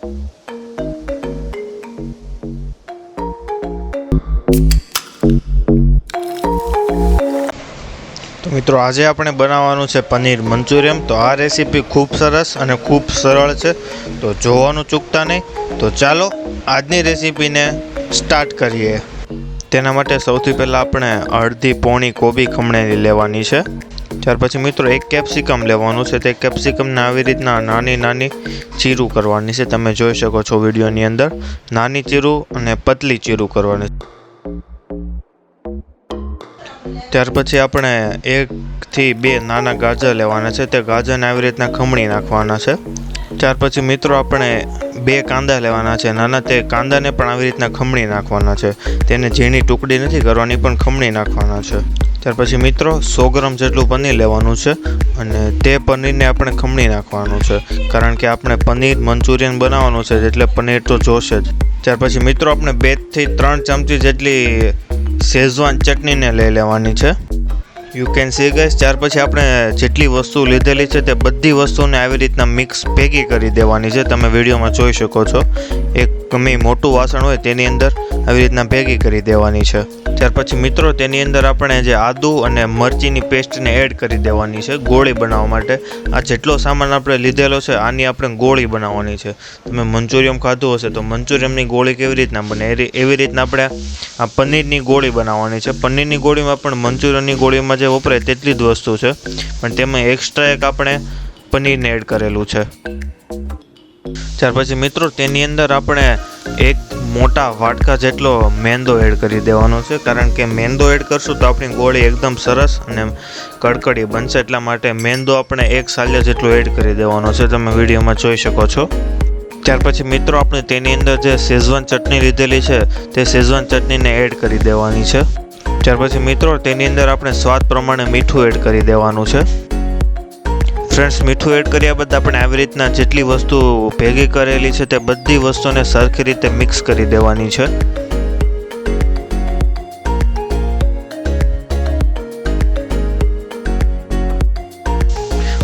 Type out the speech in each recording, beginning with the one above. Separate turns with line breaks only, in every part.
તો મિત્રો આજે આપણે બનાવવાનું છે પનીર મંચુરિયન। તો આ રેસીપી ખૂબ સરસ અને ખૂબ સરળ છે, તો જોવાનું ચૂકતા નહીં। તો ચાલો આજની રેસીપીને સ્ટાર્ટ કરીએ। તેના માટે સૌથી પહેલાં આપણે અડધી પોણી કોબી ખમણેલી લેવાની છે। ત્યાર પછી મિત્રો એક કેપ્સિકમ લેવાનું છે। તે કેપ્સિકમને આવી રીતના નાની નાની ચીરું કરવાની છે। તમે જોઈ શકો છો વિડીયોની અંદર નાની ચીરું અને પતલી ચીરું કરવાની। ત્યાર પછી આપણે 1 થી 2 નાના ગાજર લેવાના છે। તે ગાજરને આવી રીતના ખમણી નાખવાના છે। ત્યાર પછી મિત્રો આપણે 2 કાંદા લેવાના છે નાના। તે કાંદાને પણ આવી રીતના ખમણી નાખવાના છે। તેને ઝીણી ટુકડી નથી કરવાની, પણ ખમણી નાખવાના છે। ત્યાર પછી મિત્રો 100 ગ્રામ જેટલું પનીર લેવાનું છે અને તે પનીરને આપણે ખમણી નાખવાનું છે, કારણ કે આપણે પનીર મંચુરિયન બનાવવાનું છે એટલે પનીર તો જોશે જ। ત્યાર પછી મિત્રો આપણે 2 થી 3 ચમચી જેટલી શેઝવાન ચટણીને લઈ લેવાની છે, યુ કેન સી ગાઈસ। ત્યાર પછી આપણે જેટલી વસ્તુ લીધેલી છે તે બધી વસ્તુને આવી રીતના મિક્સ ભેગી કરી દેવાની છે। તમે વિડીયોમાં જોઈ શકો છો એક ગમે મોટું વાસણ હોય તેની અંદર આવી રીતના ભેગી કરી દેવાની છે। ત્યાર પછી મિત્રો તેની અંદર આપણે જે આદુ અને મરચીની પેસ્ટને એડ કરી દેવાની છે ગોળી બનાવવા માટે। આ જેટલો સામાન આપણે લીધેલો છે આની આપણે ગોળી બનાવવાની છે। તમે મંચુરિયન ખાધું હશે તો મંચુરિયનની ગોળી કેવી રીતના બને એવી રીતના આપણે આ પનીરની ગોળી બનાવવાની છે। પનીરની ગોળીમાં પણ મંચુરિયનની ગોળીમાં જે વપરાય તેટલી જ વસ્તુ છે, પણ તેમાં એક્સ્ટ્રા એક આપણે પનીરને એડ કરેલું છે। ત્યાર પછી મિત્રો તેની અંદર આપણે એક મોટા વાટકા જેટલો મેંદો એડ કરી દેવાનો છે, કારણ કે મેંદો એડ કરશું તો આપણી ગોળી એકદમ સરસ અને કડકડી બનશે। એટલા માટે મેંદો આપણે 1 સાલિયા જેટલો એડ કરી દેવાનો છે, તમે વિડીયોમાં જોઈ શકો છો। ત્યાર પછી મિત્રો આપણે તેની અંદર જે શેઝવાન ચટણી લીધેલી છે તે શેઝવાન ચટણીને એડ કરી દેવાની છે। ત્યાર પછી મિત્રો તેની અંદર આપણે સ્વાદ પ્રમાણે મીઠું એડ કરી દેવાનું છે। ફ્રેન્ડ્સ, મીઠું એડ કર્યા બાદ આપણે આવી રીતના જેટલી વસ્તુ ભેગી કરેલી છે તે બધી વસ્તુને સરખી રીતે મિક્સ કરી દેવાની છે।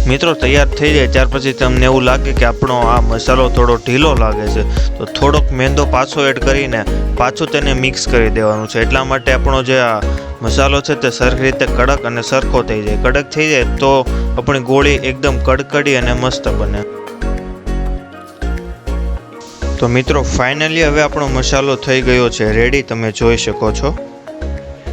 મિત્રો તૈયાર થઈ જાય ત્યાર પછી તમને એવું લાગે કે આપણો આ મસાલો થોડો ઢીલો લાગે છે તો થોડોક મેંદો પાછો એડ કરીને પાછું તેને મિક્સ કરી દેવાનું છે। એટલા માટે આપણો જે આ મસાલો છે તે સરખી રીતે કડક અને સરખો થઈ જાય। કડક થઈ જાય તો આપણી ગોળી એકદમ કડકડી અને મસ્ત બને। તો મિત્રો ફાઇનલી હવે આપણો મસાલો થઈ ગયો છે રેડી, તમે જોઈ શકો છો।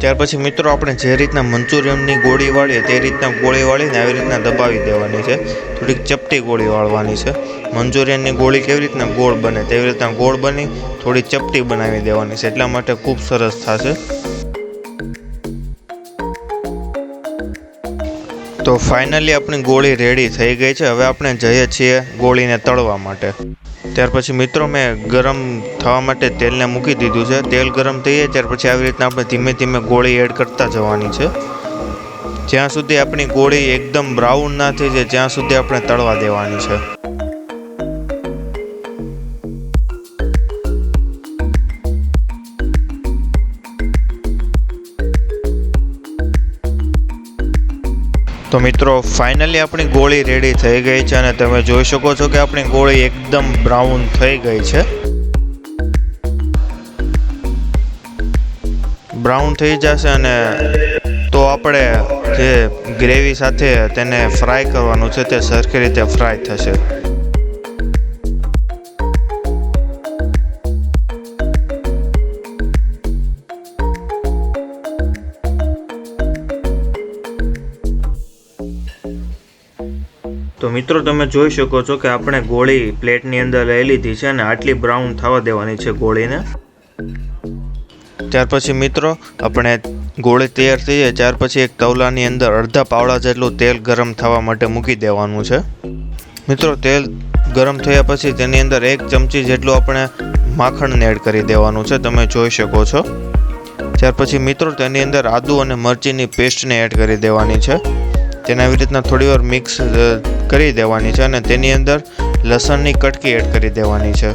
ત્યાર પછી મિત્રો આપણે જે રીતના મંચુરિયનની ગોળી વાળીએ તે રીતના ગોળી વાળીને આવી રીતના દબાવી દેવાની છે। થોડીક ચપટી ગોળી વાળવાની છે। મંચુરિયનની ગોળી કેવી રીતના ગોળ બને તેવી રીતના ગોળ બની થોડી ચપટી બનાવી દેવાની છે, એટલા માટે ખૂબ સરસ થશે। તો ફાઇનલી આપણી ગોળી રેડી થઈ ગઈ છે। હવે આપણે જઈએ છીએ ગોળીને તળવા માટે। ત્યાર પછી મિત્રો મેં ગરમ થવા માટે તેલને મૂકી દીધું છે। તેલ ગરમ થઈ જાય ત્યાર પછી આવી રીતના આપણે ધીમે ધીમે ગોળી એડ કરતા જવાની છે, જ્યાં સુધી આપણી ગોળી એકદમ બ્રાઉન ના થઈ જાય ત્યાં સુધી આપણે તળવા દેવાની છે। તો મિત્રો ફાઇનલી આપણી ગોળી રેડી થઈ ગઈ છે અને તમે જોઈ શકો છો કે આપણી ગોળી એકદમ બ્રાઉન થઈ ગઈ છે। બ્રાઉન થઈ જશે અને તો આપણે જે ગ્રેવી સાથે તેને ફ્રાય કરવાનું છે તે સરખી રીતે ફ્રાય થશે। તો મિત્રો તમે જોઈ શકો છો કે આપણે ગોળી પ્લેટની અંદર લઈ લીધી છે અને આટલી બ્રાઉન થવા દેવાની છે ગોળીને। ત્યાર પછી મિત્રો આપણે ગોળી તૈયાર થઈ જાય ત્યાર પછી એક તવલાની અંદર અડધા પાવડા જેટલું તેલ ગરમ થવા માટે મૂકી દેવાનું છે। મિત્રો તેલ ગરમ થયા પછી તેની અંદર 1 ચમચી જેટલું આપણે માખણને એડ કરી દેવાનું છે, તમે જોઈ શકો છો। ત્યાર પછી મિત્રો તેની અંદર આદુ અને મરચીની પેસ્ટને એડ કરી દેવાની છે। તેને આવી રીતના થોડીવાર મિક્સ કરી દેવાની છે અને તેની અંદર લસણની કટકી એડ કરી દેવાની છે।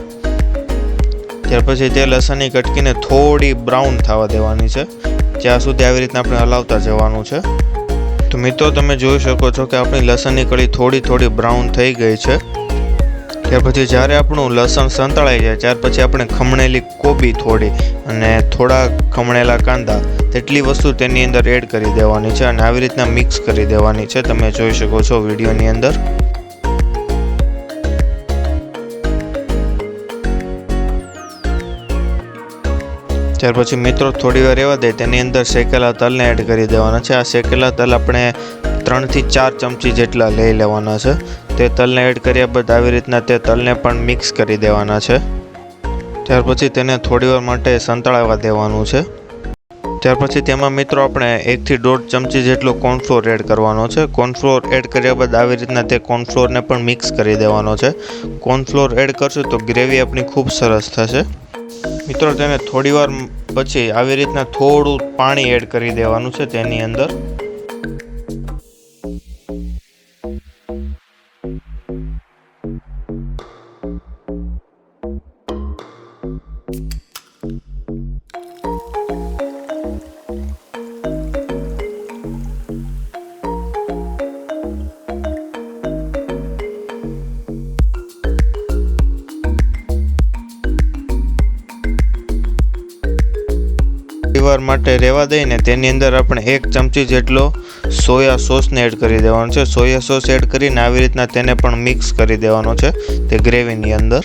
ત્યાર પછી તે લસણની કટકીને થોડી બ્રાઉન થવા દેવાની છે, જ્યાં સુધી આવી રીતના આપણે હલાવતા જવાનું છે। તો મિત્રો તમે જોઈ શકો છો કે આપણી લસણની કળી થોડી બ્રાઉન થઈ ગઈ છે। ત્યાર પછી જ્યારે આપણું લસણ સંતળાઈ જાય ત્યાર પછી આપણે ખમણેલી કોબી થોડી અને થોડા ખમણેલા કાંદા તેટલી વસ્તુ તેની અંદર એડ કરી દેવાની છે અને આવી રીતના મિક્સ કરી દેવાની છે. તમે જોઈ શકો છો વિડીયોની અંદર. ત્યાર પછી મિત્રો થોડી વાર રહેવા દે તેની અંદર શેકેલા તલને એડ કરી દેવાના છે. આ શેકેલા તલ આપણે 3 થી 4 ચમચી જેટલા લઈ લેવાના છે. તે તલને એડ કર્યા બાદ આવી રીતના તે તલને પણ મિક્સ કરી દેવાના છે. ત્યાર પછી તેને થોડીવાર માટે સંતળાવવા દેવાનું છે. ત્યાર પછી તેમાં મિત્રો આપણે 1 થી 1.5 ચમચી જેટલો કોર્નફ્લોર એડ કરવાનો છે. કોર્નફ્લોર એડ કર્યા બાદ આવી રીતના તે કોર્નફ્લોરને પણ મિક્સ કરી દેવાનો છે. કોર્નફ્લોર એડ કરશું તો ગ્રેવી આપણી ખૂબ સરસ થશે. મિત્રો તેને થોડીવાર પછી આવી રીતના થોડું પાણી એડ કરી દેવાનું છે તેની અંદર. વાર માટે રહેવા દઈને તેની અંદર આપણે 1 ચમચી જેટલો સોયા સોસને એડ કરી દેવાનો છે. સોયા સોસ એડ કરીને આવી રીતના તેને પણ મિક્સ કરી દેવાનો છે તે ગ્રેવીની અંદર.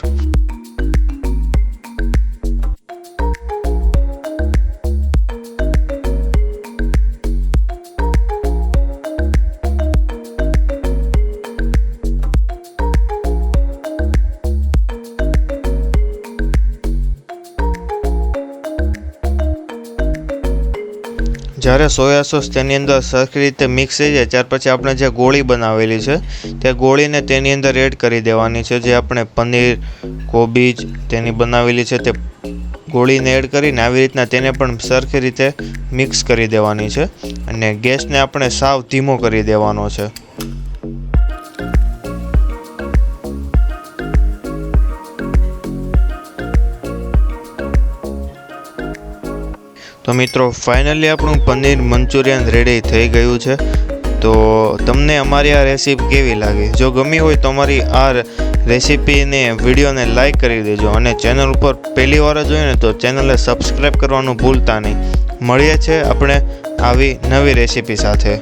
જ્યારે સોયા સોસ તેની અંદર સરખી રીતે મિક્સ થઈ જાય ત્યાર પછી આપણે જે ગોળી બનાવેલી છે તે ગોળીને તેની અંદર એડ કરી દેવાની છે. જે આપણે પનીર કોબીજ તેની બનાવેલી છે તે ગોળીને એડ કરીને આવી રીતના તેને પણ સરખી રીતે મિક્સ કરી દેવાની છે અને ગેસને આપણે સાવ ધીમો કરી દેવાનો છે. તો મિત્રો ફાઇનલી આપણું પનીર મંચુરિયન રેડી થઈ ગયું છે. તો તમને અમારી આ રેસીપી કેવી લાગી? જો ગમી હોય તો અમારી આ રેસીપીને વિડીયોને લાઈક કરી દેજો અને ચેનલ ઉપર પહેલી વાર જ હોય ને તો ચેનલને સબસ્ક્રાઈબ કરવાનું ભૂલતા નહીં. મળીએ છીએ આપણે આવી નવી રેસીપી સાથે.